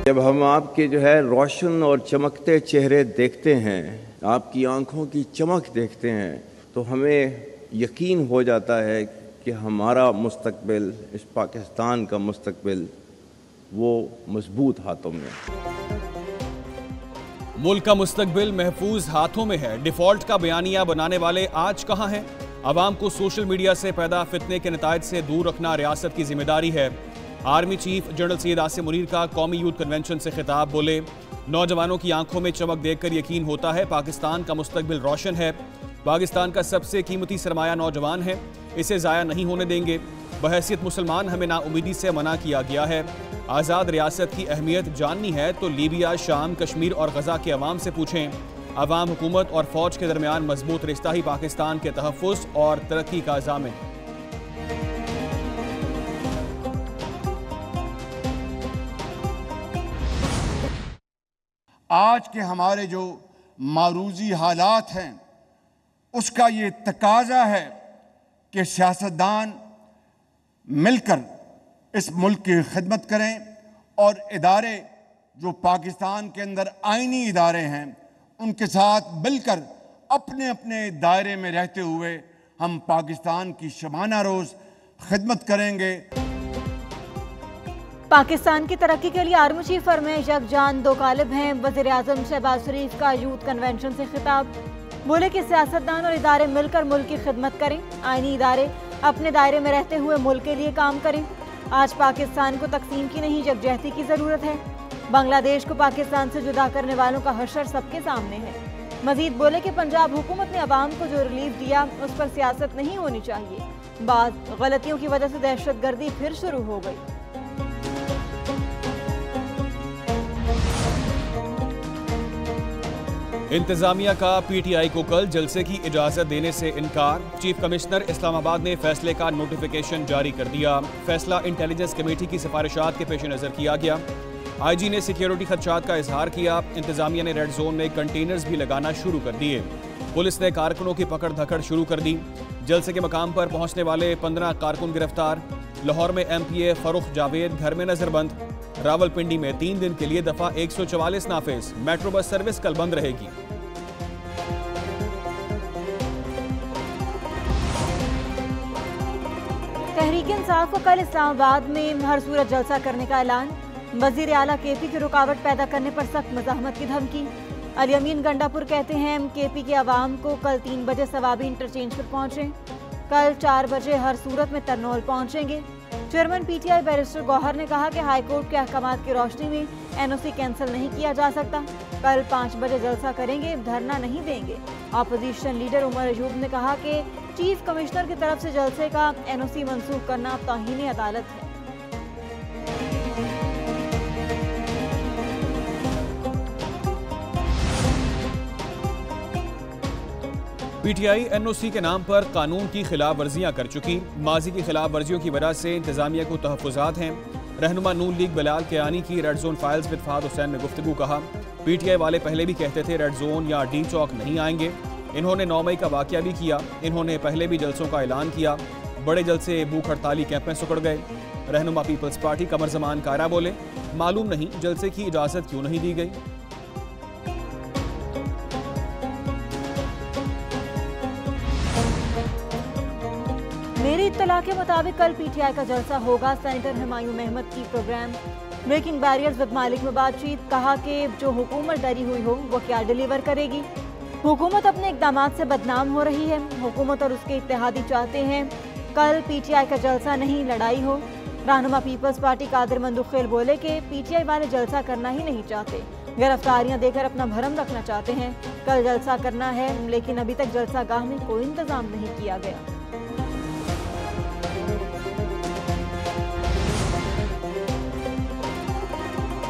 जब हम आपके जो है रोशन और चमकते चेहरे देखते हैं, आपकी आंखों की चमक देखते हैं, तो हमें यकीन हो जाता है कि हमारा मुस्तकबिल, इस पाकिस्तान का मुस्तकबिल वो मजबूत हाथों में। मुल्क का मुस्तकबिल महफूज हाथों में है। डिफॉल्ट का बयानिया बनाने वाले आज कहां हैं? अवाम को सोशल मीडिया से पैदा फितने के नतायज से दूर रखना रियासत की जिम्मेदारी है। Army chief general Syed Asim Munir का कौमी यूथ कन्वेंशन से खिताब। बोले, नौजवानों की आंखों में चमक देखकर यकीन होता है पाकिस्तान का मुस्तकबिल रोशन है। पाकिस्तान का सबसे कीमती सरमाया नौजवान है, इसे ज़ाया नहीं होने देंगे। बहैसियत मुसलमान हमें नाउमीदी से मना किया गया है। आज़ाद रियासत की अहमियत जाननी है तो लीबिया, शाम, कश्मीर और गजा के अवाम से पूछें। अवाम, हुकूमत और फौज के दरमियान मजबूत रिश्ता ही पाकिस्तान के तहफ़्फ़ुज़ और तरक्की का ज़ामिन। आज के हमारे जो मारूजी हालात हैं, उसका ये तकाजा है कि सियासतदान मिलकर इस मुल्क की खिदमत करें और इदारे जो पाकिस्तान के अंदर आईनी इदारे हैं उनके साथ मिलकर अपने अपने दायरे में रहते हुए हम पाकिस्तान की शबाना रोज़ खिदमत करेंगे। पाकिस्तान की तरक्की के लिए आर्मी चीफ फरमाए यकजान दो कालिब हैं। वज़ीर आज़म शहबाज शरीफ का यूथ कन्वेंशन से खिताब। बोले कि सियासतदान और इदारे मिलकर मुल्क की खिदमत करें। आईनी इदारे अपने दायरे में रहते हुए मुल्क के लिए काम करें। आज पाकिस्तान को तकसीम की नहीं, यकजहती की ज़रूरत है। बांग्लादेश को पाकिस्तान से जुदा करने वालों का हशर सबके सामने है। मजीद बोले कि पंजाब हुकूमत ने अवाम को जो रिलीफ दिया उस पर सियासत नहीं होनी चाहिए। बाद गलतियों की वजह से दहशतगर्दी फिर शुरू हो गई। इंतजामिया का पीटीआई को कल जलसे की इजाजत देने से इनकार। चीफ कमिश्नर इस्लामाबाद ने फैसले का नोटिफिकेशन जारी कर दिया। फैसला इंटेलिजेंस कमेटी की सिफारिशात के पेश नज़र किया गया। आईजी ने सिक्योरिटी खदशात का इजहार किया। इंतजामिया ने रेड जोन में कंटेनर्स भी लगाना शुरू कर दिए। पुलिस ने कारकुनों की पकड़ धकड़ शुरू कर दी। जलसे के मकाम पर पहुंचने वाले 15 कारकुन गिरफ्तार। लाहौर में MPA फरुख जावेद घर में नजरबंद। रावलपिंडी में 3 दिन के लिए दफा 144 नाफिज। मेट्रो बस सर्विस कल बंद रहेगी। तहरीक इंसाफ को कल इस्लामाबाद में हर सूरत जलसा करने का ऐलान। वजीर आला KP की रुकावट पैदा करने पर सख्त मज़ाहमत की धमकी। अल-यमीन गंडापुर कहते हैं KP के अवाम को कल 3 बजे सवाबी इंटरचेंज पर पहुँचें। कल 4 बजे हर सूरत में तरनौल पहुँचेंगे। चेयरमैन PTI बैरिस्टर गौहर ने कहा कि हाईकोर्ट के अहकामात की रोशनी में NOC कैंसिल नहीं किया जा सकता। कल 5 बजे जलसा करेंगे, धरना नहीं देंगे। अपोजिशन लीडर उमर अयूब ने कहा कि चीफ कमिश्नर की तरफ से जलसे का NOC मंसूख करना तौहीन अदालत है। PTI NOC के नाम पर कानून की खिलाफ वर्जियाँ कर चुकी। माजी की खिलाफ वर्जियों की वजह से इंतजामिया को तहफ़्फ़ुज़ात हैं। रहनुमा नून लीग बिलाल कियानी की red zone files with Fahad Hussain में गुफ्तगू। कहा, PTI वाले पहले भी कहते थे रेड जोन या D चौक नहीं आएंगे। इन्होंने 9 मई का वाक़या भी किया। इन्होंने पहले भी जलसों का ऐलान किया। बड़े जलसे भूख हड़ताली कैंप में सुकड़ गए। रहनुमा पीपल्स पार्टी कमर जमान कायरा बोले, मालूम नहीं जलसे की इजाज़त क्यों नहीं दी गई। मेरी इत्तला के मुताबिक कल PTI का जलसा होगा। सेनेटर हुमायूं अहमद की प्रोग्राम ब्रेकिंग बैरियर्स विद मालिक में बातचीत। कहा कि जो हुकूमत डरी हुई हो वो क्या डिलीवर करेगी। हुकूमत अपने इक़दामात से बदनाम हो रही है। हुकूमत और उसके इत्तेहादी चाहते हैं कल PTI का जलसा नहीं, लड़ाई हो। रहनुमा पीपल्स पार्टी कादिर मंदुखेल बोले कि PTI वाले जलसा करना ही नहीं चाहते, गिरफ्तारियां देकर अपना भरम रखना चाहते हैं। कल जलसा करना है लेकिन अभी तक जलसा गाह में कोई इंतजाम नहीं किया गया।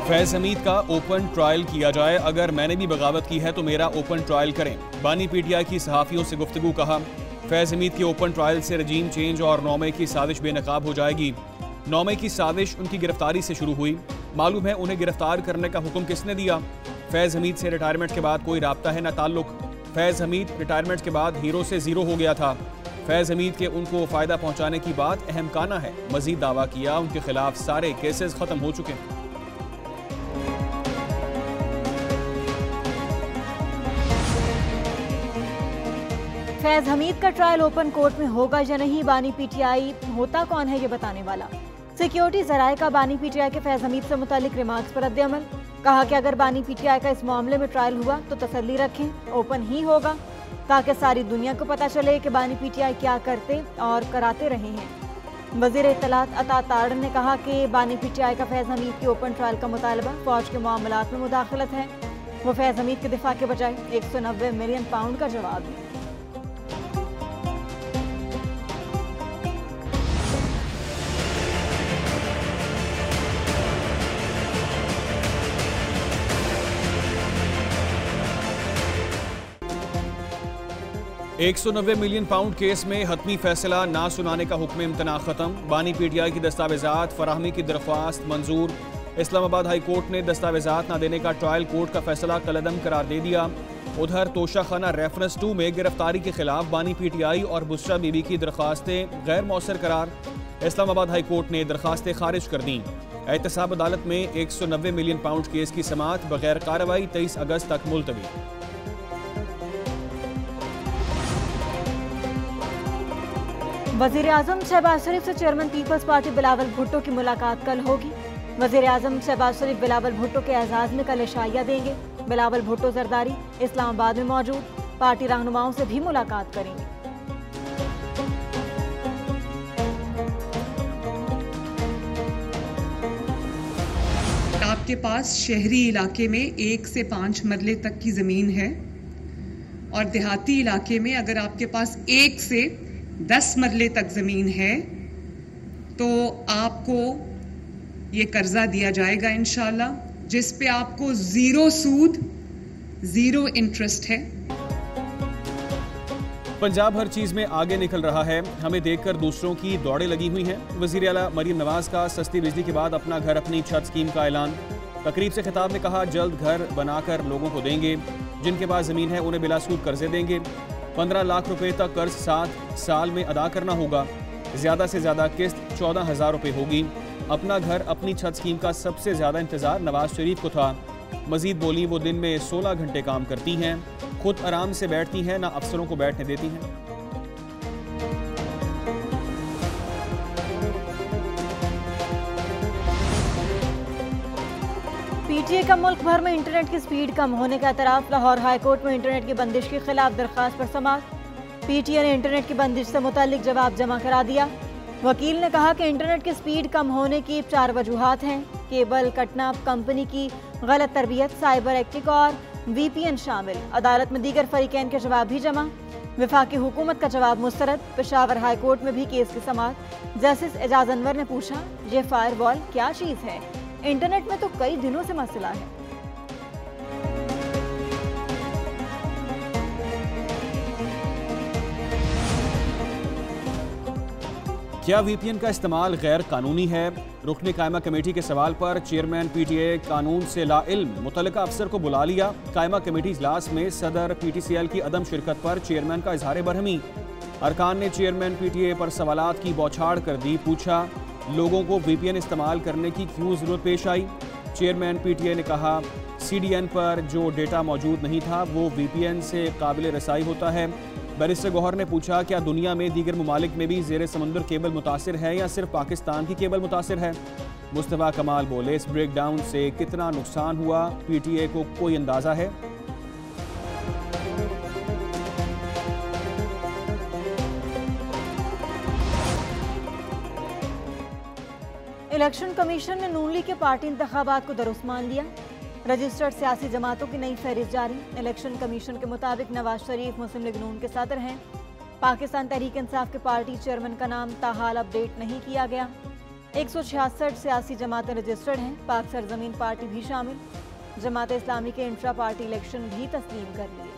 फैज हमीद का ओपन ट्रायल किया जाए। अगर मैंने भी बगावत की है तो मेरा ओपन ट्रायल करें। बानी PTI की सहाफ़ियों से गुफ्तगू। कहा, फैज हमीद के ओपन ट्रायल से रजीम चेंज और 9 मई की साजिश बेनकाब हो जाएगी। 9 मई की साजिश उनकी गिरफ्तारी से शुरू हुई। मालूम है उन्हें गिरफ्तार करने का हुक्म किसने दिया। फैज हमीद से रिटायरमेंट के बाद कोई राब्ता है न ताल्लुक। फैज हमीद रिटायरमेंट के बाद हीरो से ज़ीरो हो गया था। फैज हमीद के उनको फ़ायदा पहुँचाने की बात अहमकाना है। मजीद दावा किया उनके खिलाफ सारे केसेस ख़त्म हो चुके हैं। फैज हमीद का ट्रायल ओपन कोर्ट में होगा या नहीं, बानी पीटीआई होता कौन है ये बताने वाला। सिक्योरिटी जराये का बानी पीटीआई के फैज हमीद से मुतालिक रिमार्क्स पर रद्द-ए-अमल। कहा कि अगर बानी पीटीआई का इस मामले में ट्रायल हुआ तो तसल्ली रखें, ओपन ही होगा ताकि सारी दुनिया को पता चले कि बानी पीटीआई क्या करते और कराते रहे हैं। वजीर इत्तलात अता तारड़ ने कहा कि बानी पीटीआई का फैज हमीद की ओपन ट्रायल का मुतालबा फौज के मामलात में मुदाखलत है। वो फैज हमीद के दिफा के बजाय 190 मिलियन पाउंड का जवाब दें। $190 मिलियन पाउंड केस में हतमी फैसला ना सुनाने का हुक्म इम्तना खत्म। बानी पीटीआई की दस्तावेजात फराहमी की दरख्वास्त मंजूर। इस्लामाबाद हाई कोर्ट ने दस्तावेजात ना देने का ट्रायल कोर्ट का फैसला कलअदम करार दे दिया। उधर तोशाखाना रेफरेंस 2 में गिरफ्तारी के खिलाफ बानी पीटीआई और बुशरा बीबी की दरख्वास्तें गैर मौसर करार। इस्लामाबाद हाई कोर्ट ने दरख्वास्तें खारिज कर दी। एहतसाब अदालत में 190 मिलियन पाउंड केस की समाअत बगैर कार्रवाई 23 अगस्त तक मुलतवी। वजीर आजम शहबाज शरीफ से chairman peoples party Bilawal Bhutto की मुलाकात कल होगी। वजीर आजम शहबाज शरीफ बिलावल भुट्टो के एजाज में कल इशाइया देंगे। बिलावल भुट्टो जरदारी इस्लामाबाद में मौजूद पार्टी रहनुमाओं से भी मुलाकात करेंगे। आपके पास शहरी इलाके में 1 से 5 मरले तक की जमीन है और देहाती इलाके में अगर आपके पास 1 से 10 मरले तक जमीन है तो आपको ये कर्जा दिया जाएगा इंशाल्लाह, जिस पे आपको 0 सूद 0 इंटरेस्ट है। पंजाब हर चीज में आगे निकल रहा है, हमें देखकर दूसरों की दौड़ें लगी हुई हैं। वजीर आला मरीम नवाज का सस्ती बिजली के बाद अपना घर अपनी छत स्कीम का ऐलान। तकरीब से खिताब में कहा जल्द घर बनाकर लोगों को देंगे, जिनके पास जमीन है उन्हें बिलासूद कर्जे देंगे। 15 लाख रुपए तक कर्ज 7 साल में अदा करना होगा। ज्यादा से ज्यादा किस्त 14,000 रुपए होगी। अपना घर अपनी छत स्कीम का सबसे ज्यादा इंतजार नवाज शरीफ को था। मजीद बोली वो दिन में 16 घंटे काम करती हैं, खुद आराम से बैठती हैं, ना अफसरों को बैठने देती हैं। पीटीए का मुल्क भर में इंटरनेट की स्पीड कम होने का एतराफ। लाहौर हाई कोर्ट में इंटरनेट की बंदिश के खिलाफ दरख्वास्त पर समाअत। पीटीए ने इंटरनेट की बंदिश से मुतालिक जवाब जमा करा दिया। वकील ने कहा कि इंटरनेट की स्पीड कम होने की 4 वजूहात हैं। केबल कटना, कंपनी की गलत तरबियत, साइबर एक्टिक और VPN शामिल। अदालत में दीगर फरीकैन के जवाब भी जमा। वफाकी हुकूमत का जवाब मुस्तरद। पेशावर हाई कोर्ट में भी केस की समाअत। जस्टिस एजाज अनवर ने पूछा ये फायरवॉल क्या चीज़ है? इंटरनेट में तो कई दिनों से मसला है। क्या VPN का इस्तेमाल गैर कानूनी है? रुकने कायमा कमेटी के सवाल पर चेयरमैन PTA कानून से लाइल्म, मुतल्लिका अफसर को बुला लिया। कायमा कमेटी इजलास में सदर PTCL की अदम शिरकत पर चेयरमैन का इजहार बरहमी। अरकान ने चेयरमैन PTA पर सवालात की बौछार कर दी। पूछा लोगों को VPN इस्तेमाल करने की क्यों जरूरत पेश आई? चेयरमैन PTA ने कहा CDN पर जो डेटा मौजूद नहीं था वो VPN से काबिल रसाई होता है। बैरिस्टर गौहर ने पूछा क्या दुनिया में दीगर ममालिक में भी ज़ेर समुंदर केबल मुतासिर है या सिर्फ पाकिस्तान की केबल मुतासिर है? मुस्तफा कमाल बोले इस ब्रेकडाउन से कितना नुकसान हुआ PTA को कोई अंदाज़ा है? इलेक्शन कमीशन ने नून लीग के पार्टी इंतखाबात को दुरुस्त मान लिया। रजिस्टर्ड सियासी जमातों की नई फहरिस्त जारी। इलेक्शन कमीशन के मुताबिक नवाज शरीफ मुस्लिम लीग नून के सदर हैं। पाकिस्तान तहरीक इंसाफ के पार्टी चेयरमैन का नाम ताहाल अपडेट नहीं किया गया। 166 सियासी जमातें रजिस्टर्ड हैं। पाक सरजमीन पार्टी भी शामिल। जमात इस्लामी के इंट्रा पार्टी इलेक्शन भी तस्लीम कर लिए।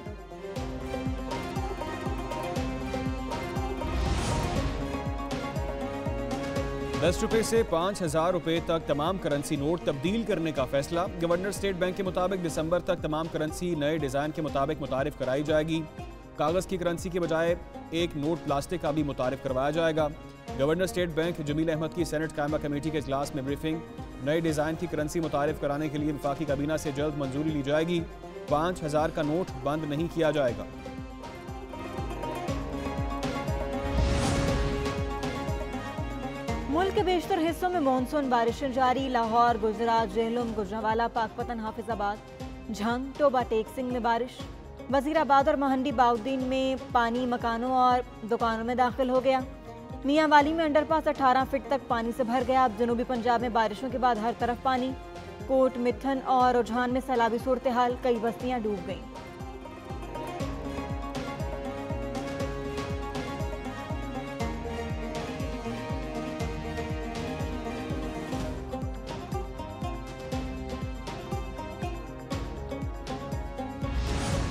₹10 से 5,000 रुपए तक तमाम करेंसी नोट तब्दील करने का फैसला। गवर्नर स्टेट बैंक के मुताबिक दिसंबर तक तमाम करेंसी नए डिज़ाइन के मुताबिक मुतारिफ कराई जाएगी। कागज़ की करेंसी के बजाय एक नोट प्लास्टिक का भी मुतारिफ करवाया जाएगा। Governor state bank Jameel Ahmed की सेनेट कायमा कमेटी के इजलास में ब्रीफिंग। नए डिज़ाइन की करेंसी मुतारिफ कराने के लिए वफाकी काबीना से जल्द मंजूरी ली जाएगी। 5,000 का नोट बंद नहीं किया जाएगा। मुल्क के बेशतर हिस्सों में मानसून बारिशें जारी। लाहौर, गुजरात, झेलम, गुजरांवाला, पाकपतन, हाफिजाबाद, झंग, टोबा टेक सिंह में बारिश। वजीराबाद और महंडी बाउद्दीन में पानी मकानों और दुकानों में दाखिल हो गया। मियांवाली में अंडरपास 18 फीट तक पानी से भर गया। अब जनूबी पंजाब में बारिशों के बाद हर तरफ पानी। कोट, मिठन और रुझान में सैलाबी सूरत हाल, कई बस्तियां डूब गईं।